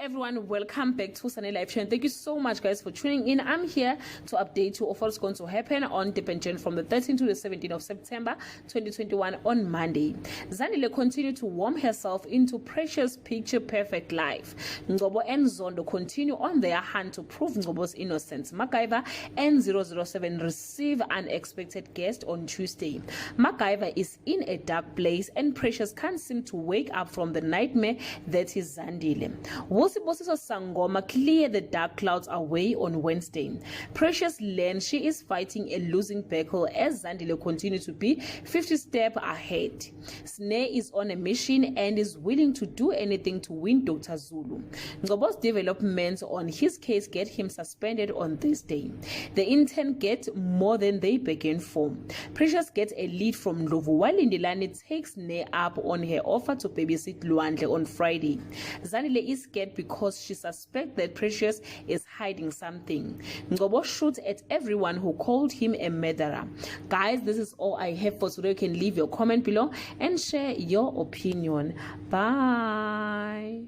everyone, welcome back to Sunny Live Show, and thank you so much guys for tuning in. I'm here to update you of what's going to happen on Durban Gen from the 13th to the 17th of September 2021 on Monday. Zandile continued to warm herself into Precious' picture perfect life. Ngcobo and Zondo continue on their hunt to prove Ngcobo's innocence. MacGyver and 007 receive unexpected guest on Tuesday. MacGyver is in a dark place and Precious can't seem to wake up from the nightmare that is Zandile. Wosibosiso Sangoma clear the dark clouds away on Wednesday. Precious learns she is fighting a losing battle as Zandile continues to be 50 steps ahead. Snare is on a mission and is willing to do anything to win Dr. Zulu. Ngcobo's developments on his case get him suspended on this day. The intern get more than they began for. Precious gets a lead from Ndlovu while Indilani takes Snare up on her offer to babysit Luandle on Friday. Zandile is scared because she suspects that Precious is hiding something. Ngcobo shoots at everyone who called him a murderer. Guys, this is all I have for today. You can leave your comment below and share your opinion. Bye.